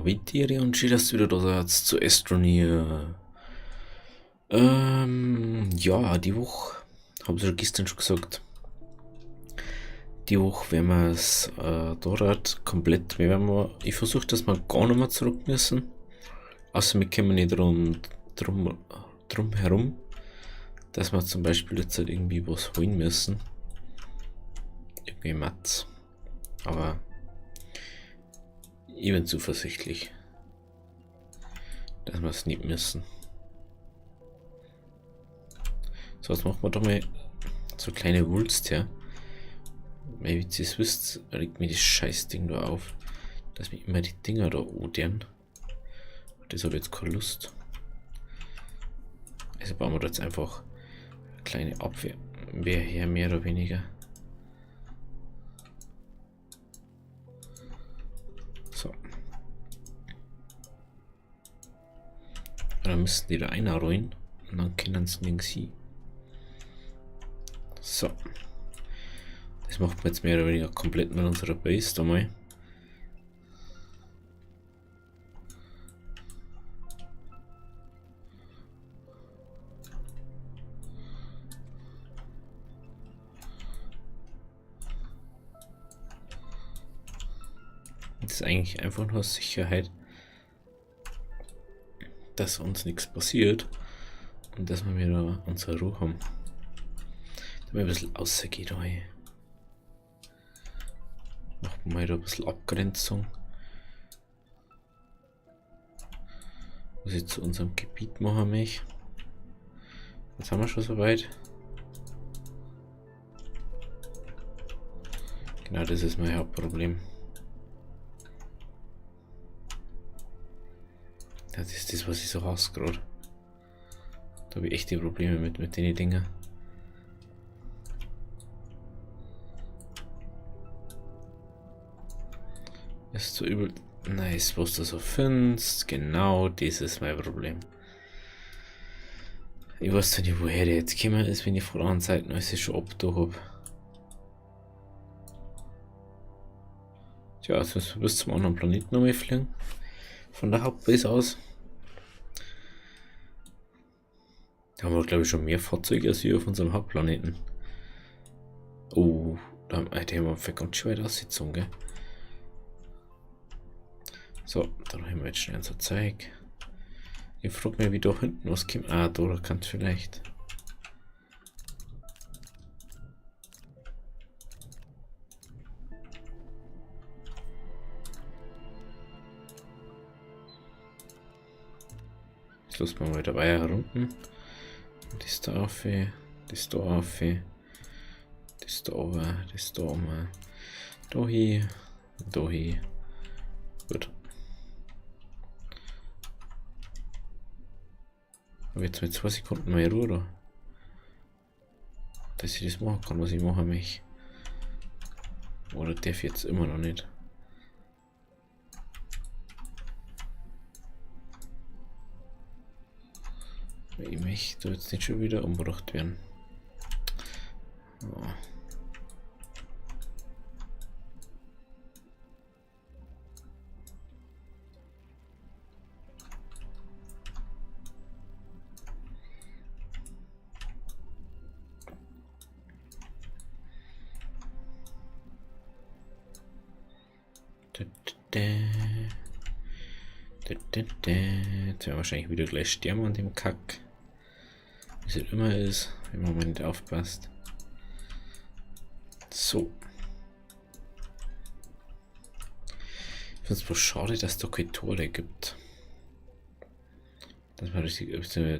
Viteri und schön, dass du wieder da seid zu Astroneer. Ja, die Woche, habe ich ja gestern schon gesagt, die Woche werden wir es dort komplett, ich versuche, dass wir gar nicht mehr zurück müssen, außer wir kommen nicht drum herum, dass wir zum Beispiel jetzt halt irgendwie was holen müssen. Irgendwie Mats. Aber ich bin zuversichtlich, dass wir es nicht müssen. So, jetzt machen wir doch mal so kleine Wulst her. Weil, wie ihr es wisst, regt mir das Scheißding da auf, dass mir immer die Dinger da odern. Das habe ich jetzt keine Lust. Also bauen wir da jetzt einfach eine kleine Abwehr her, mehr oder weniger. So. Und dann müssen die da einrollen und dann können sie nirgends hin. So. Das macht man jetzt mehr oder weniger komplett mit unserer Base da mal. Das ist eigentlich einfach nur Sicherheit, dass uns nichts passiert und dass wir wieder unsere Ruhe haben. Da mal ein bisschen rausgeht. Machen wir mal da ein bisschen Abgrenzung. Was ich zu unserem Gebiet machen möchte. Jetzt haben wir schon soweit. Genau, das ist mein Hauptproblem. Das ist das, was ich so hasse gerade. Da habe ich echt die Probleme mit den Dingen. Ist so übel. Nice, was du so findest. Genau, das ist mein Problem. Ich weiß nicht, woher der jetzt gekommen ist, wenn ich vor anderen Seiten alles schon abgetan habe. Tja, jetzt müssen wir bis zum anderen Planeten nochmal fliegen. Von der Hauptbase aus. Da haben wir, glaube ich, schon mehr Fahrzeuge als wir auf unserem Hauptplaneten. Oh, da haben wir ganz schön weit ausgezogen, gell? So, dann haben wir jetzt schnell unser Zeug. Ich frage mich, wie da hinten was kommt. Ah, da kann es vielleicht. Jetzt lassen wir mal dabei herunten. Das da auf, das da auf, das da oben, das da oben, da hier, da hier. Gut. Aber jetzt mit 2 Sekunden mehr Ruhe da. Dass ich das machen kann, was ich machen möchte. Oder darf ich jetzt immer noch nicht. Ich möchte jetzt nicht schon wieder umgebracht werden. Oh. Jetzt werden wir wahrscheinlich wieder gleich sterben an dem Kack. Wie es halt immer ist, wenn man mal nicht aufpasst. So. Ich finde es bloß schade, dass es da keine Tore gibt. Dass man richtig,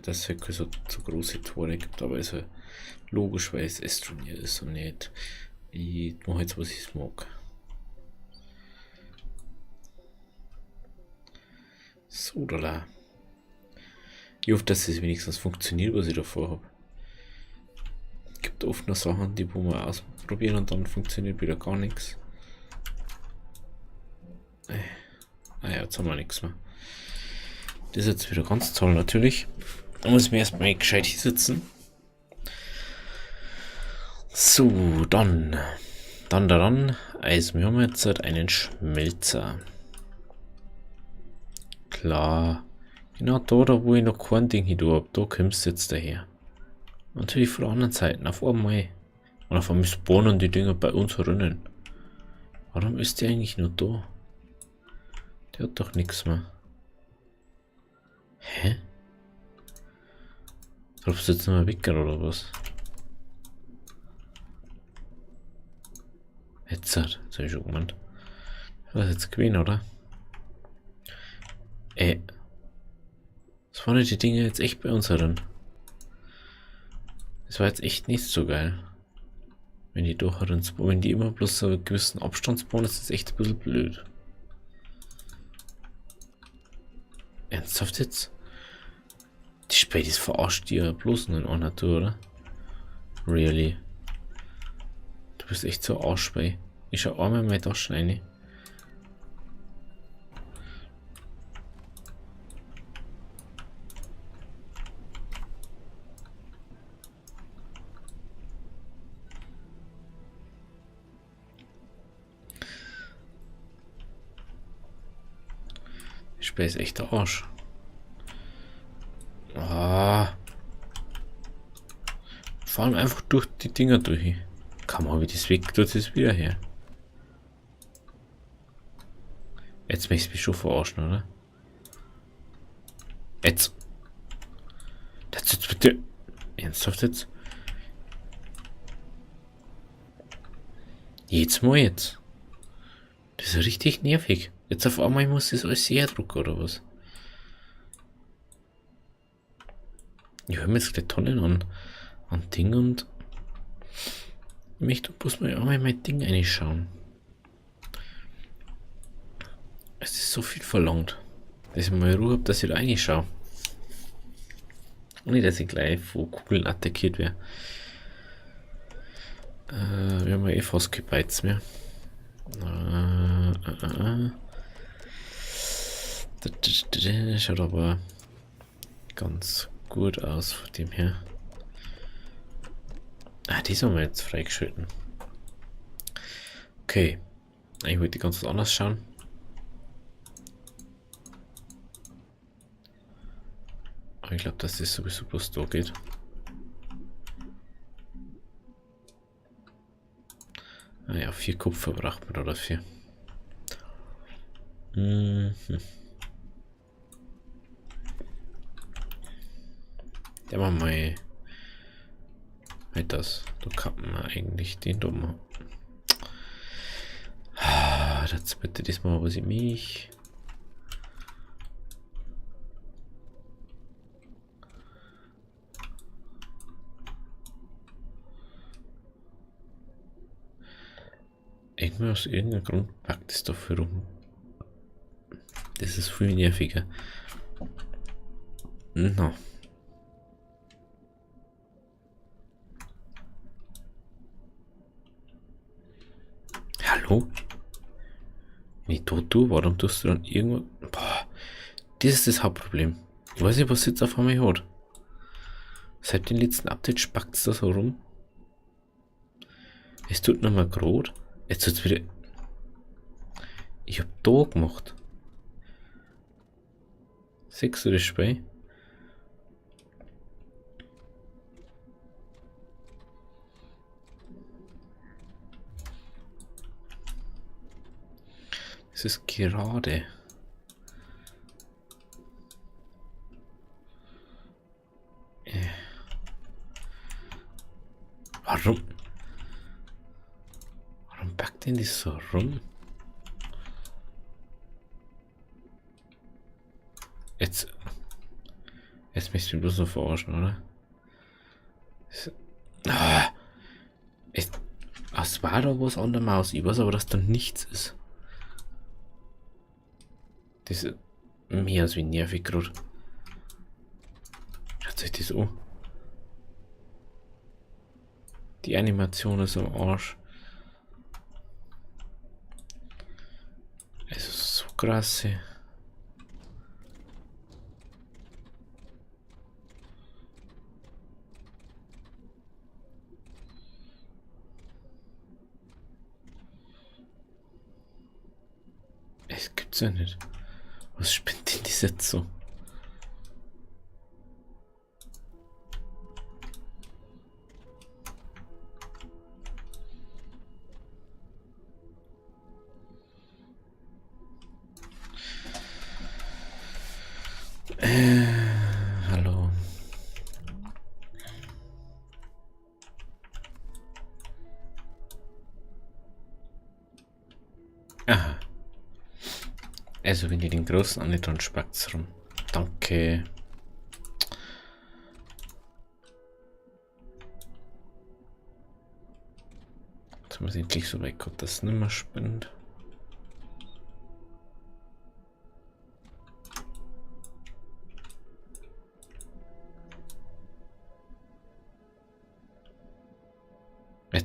dass es halt so große Tore gibt, aber ist halt logisch, weil es Astroneer ist und nicht. Ich mache jetzt, was ich mag. So, da. Ich hoffe, dass es wenigstens funktioniert, was ich davor habe. Es gibt oft noch Sachen, die wo wir ausprobieren und dann funktioniert wieder gar nichts. Ah ja, jetzt haben wir nichts mehr. Das ist jetzt wieder ganz toll natürlich. Da muss ich mir erstmal gescheit hinsetzen. So, dann. Also wir haben jetzt einen Schmelzer. klar. Genau da, wo ich noch kein Ding hin hab, da kommst du jetzt daher. Natürlich von der anderen Seite, auf einmal. Und auf einmal spawnen die Dinger bei uns herinnen. Warum ist der eigentlich nur da? Der hat doch nichts mehr. Hä? Glaubst du jetzt noch mal weg oder was? Jetzt hab ich schon gemeint. Was jetzt gewinnen, oder? Das waren die Dinge jetzt echt bei uns drin. Das war jetzt echt nicht so geil. Wenn die doch drin spawnen, wenn die immer bloß so einen gewissen Abstand spawnen, ist das echt ein bisschen blöd. Ernsthaft jetzt? Die Spätis verarscht die ja bloß nur in einer Natur, oder? Really? Du bist echt so Arschbei. Ich schau einmal in meine Taschen rein. Die Spä ist echt der Arsch. Ah. Vor allem einfach durch die Dinger durch. Kann man wie das weg, tut es wieder her. Jetzt möchtest du mich schon verarschen, oder? Jetzt. Das jetzt bitte. Ernsthaft jetzt? Jetzt mal jetzt. Das ist richtig nervig. Jetzt auf einmal muss das alles herdrucken, oder was? Ich höre mir jetzt gleich Tonnen an Ding und ich möchte bloß mal einmal in mein Ding reinschauen. Es ist so viel verlangt, dass ich mal Ruhe habe, dass ich da reinschaue. Und nicht, dass ich gleich von Kugeln attackiert werde. Wir haben ja eh fast keine Bytes mehr. Das schaut aber ganz gut aus von dem her. Die sollen wir jetzt freigeschalten. Okay. Ich wollte ganz anders schauen. Aber ich glaube, dass das sowieso bloß da geht. Ja, 4 Kupfer braucht man oder 4. Der war mal das. Da kann man eigentlich den da machen. Jetzt bitte diesmal was ich mich. Irgendwie aus irgendeinem Grund packt es dafür rum. Das ist viel nerviger. No. Hallo? Wenn ich tot tue, warum tust du dann irgendwo... Boah, das ist das Hauptproblem. Ich weiß nicht, was jetzt auf einmal hat. Seit dem letzten Update spackt es da so rum. Es tut nochmal rot. Jetzt tut's wieder... Ich hab da gemacht. 6 oder Spei. Es ist gerade. Warum? Warum packt denn das so rum? Jetzt möchtest du mich bloß noch verarschen, oder? Es war da was an der Maus. Ich weiß aber, dass da nichts ist. Das ist mehr als wie nervig gerade. Schaut euch das an. Die Animation ist am Arsch. Es ist so krass. Es gibt's ja nicht. Was spinnt denn das jetzt so? Hallo. Aha. Also wenn ihr den großen an dann spackt's rum. Danke. Jetzt haben wir es endlich so weit gehabt, dass es nicht mehr spinnt.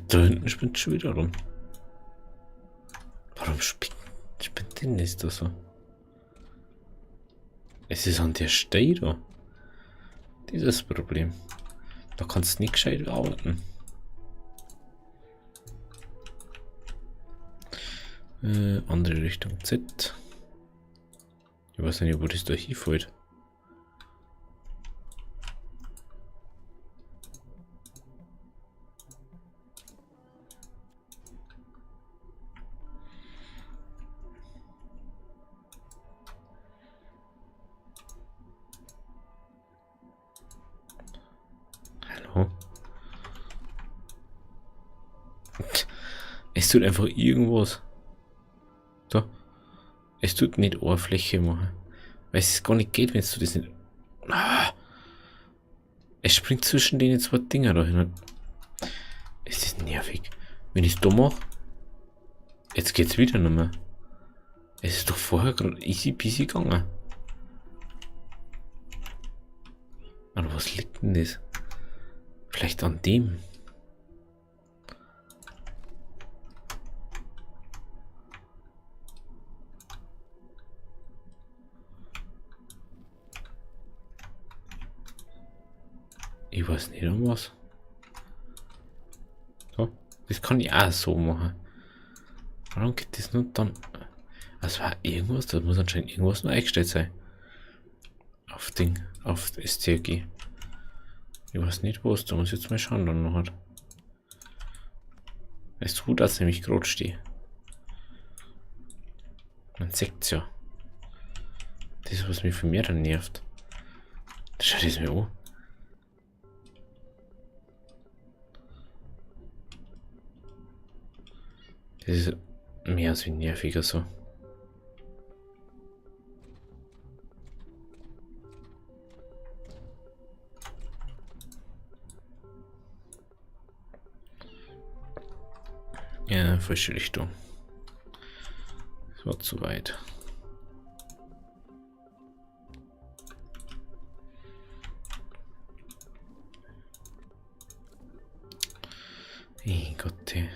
Da hinten spinnt schon wieder rum. Warum spinnt denn das da so? Es ist an der Stelle da. Dieses Problem. Da kannst du nicht gescheit arbeiten. Andere Richtung Z. Ich weiß nicht, wo das da hinfällt. Hallo? Es tut einfach irgendwas. Da. Es tut nicht Oberfläche machen. Weil es gar nicht geht, wenn du das nicht. Ah, es springt zwischen den zwei Dinger da hin. Es ist nervig. Wenn ich es da mache, jetzt geht's wieder nicht mehr. Es ist doch vorher gerade easy peasy gegangen. Aber was liegt denn das? Vielleicht an dem. Ich weiß nicht um was. So, das kann ich auch so machen. Warum geht das nur dann? Das war irgendwas, da muss anscheinend irgendwas nur eingestellt sein. Auf Ding, auf STRG. Ich weiß nicht was, da muss ich jetzt mal schauen dann noch hat. Es ist gut, dass ich nämlich gerade stehe. Man sieht's ja. Das ist, was mich von mir dann nervt. Schau das mir an. Das ist mehr als wie nerviger so. Ja, falsche Richtung. Das war zu weit. Hey Gott, ey.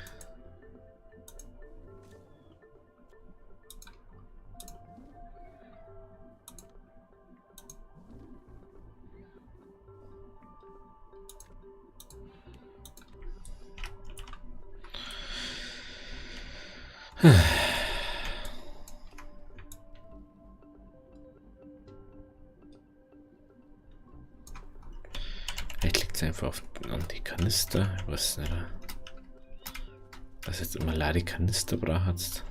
Vielleicht liegt es einfach an die Kanister. Ich weiß nicht. Was jetzt immer Ladekanister braucht.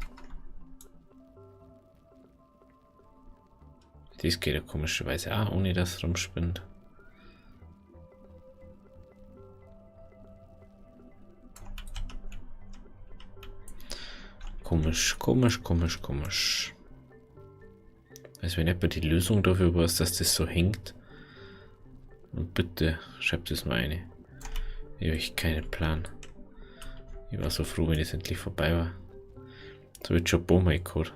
Das geht ja komischerweise auch, ohne dass es rumspinnt. Komisch, komisch, komisch, komisch. Also wenn jemand die Lösung dafür weiß, dass das so hängt, und bitte schreibt es mal eine. Ich habe echt keinen Plan. Ich war so froh, wenn es endlich vorbei war. So wird schon ein paar Mal gehabt.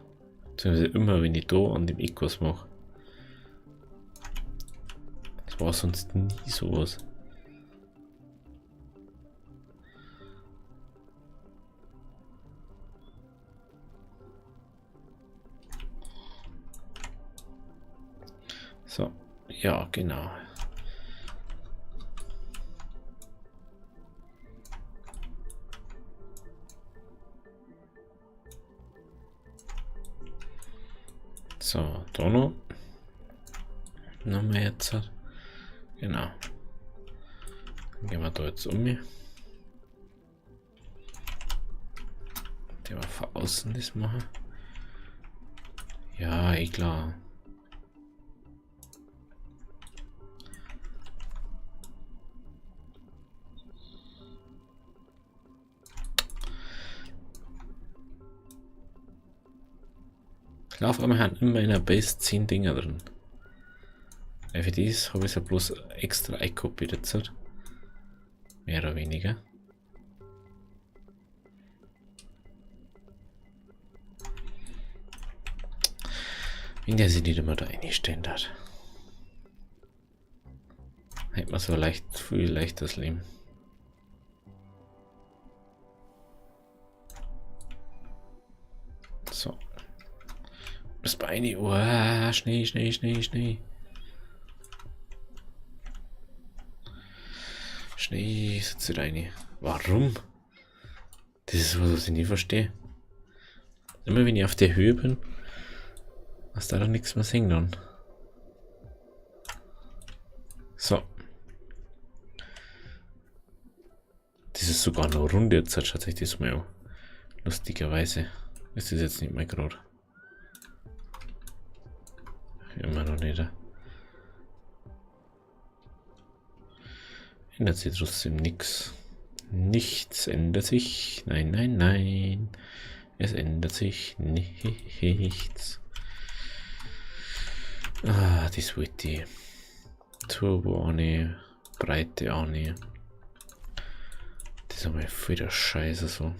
Beziehungsweise immer, wenn ich da an dem Eck was mache. Das war sonst nie sowas. So, ja, genau. So, da noch. Nochmal jetzt. Genau. Dann gehen wir da jetzt um. Der war von außen das machen. Ja, eh klar. Ich laufe einmal haben immer in der Base 10 Dinger drin. Für dies habe ich ja bloß extra einkopiert jetzt. Mehr oder weniger. Wenn der sich nicht immer da einstellen hat. Hätte man so leicht, viel leichtes Leben. So. Das Beine. Oh, Schnee, Schnee, Schnee, Schnee. Schnee sitzt rein. Warum? Das ist was ich nie verstehe. Immer wenn ich auf der Höhe bin, hast du da nichts mehr singen dann. So. Das ist sogar noch rund jetzt, schaut sich das mal an. Lustigerweise. Ist das jetzt nicht mehr gerade. Immer noch nicht. Ändert sich trotzdem nichts. Nichts ändert sich. Nein, nein, nein. Es ändert sich nichts. Ah, das wollte ich. Turbo auch nicht. Breite auch nicht. Das ist aber voll der Scheiße so.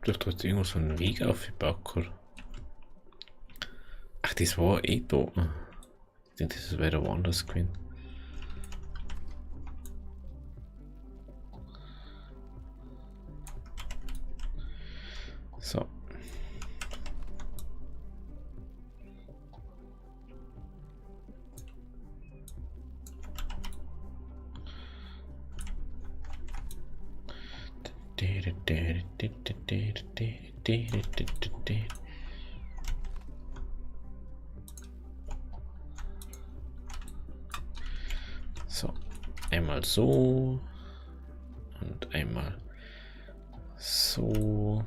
Da hat irgendwo so einen Weg aufgebaut. Ach, das war eh da. Ich denke, das ist weiter woanders gewesen. So. So, einmal so und einmal so.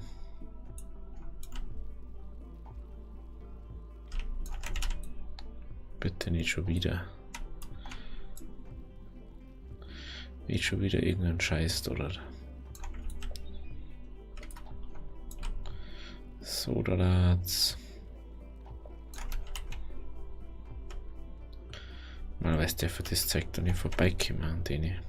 Bitte nicht schon wieder. Nicht schon wieder irgendein Scheiß, oder? So, da jetzt. Man weiß, der für das zeigt dann nicht vorbeikommen an denen.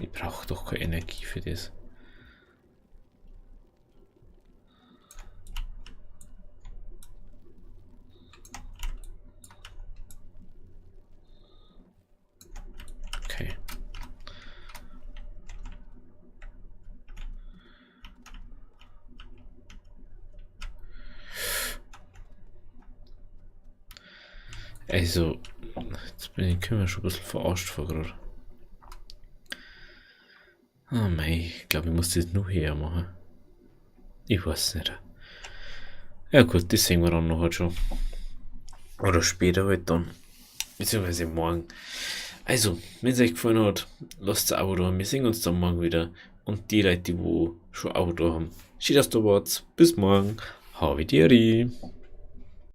Ich brauche doch keine Energie für das. Okay. Also, jetzt bin ich schon ein bisschen verarscht vor gerade. Oh mei, ich glaube, ich muss das nur her machen. Ich weiß nicht. Ja gut, das sehen wir dann noch halt schon. Oder später halt dann. Beziehungsweise morgen. Also, wenn es euch gefallen hat, lasst es ein Abo da. Wir sehen uns dann morgen wieder. Und die Leute, die schon ein Abo da haben, schön, dass du warst. Bis morgen. Havideri.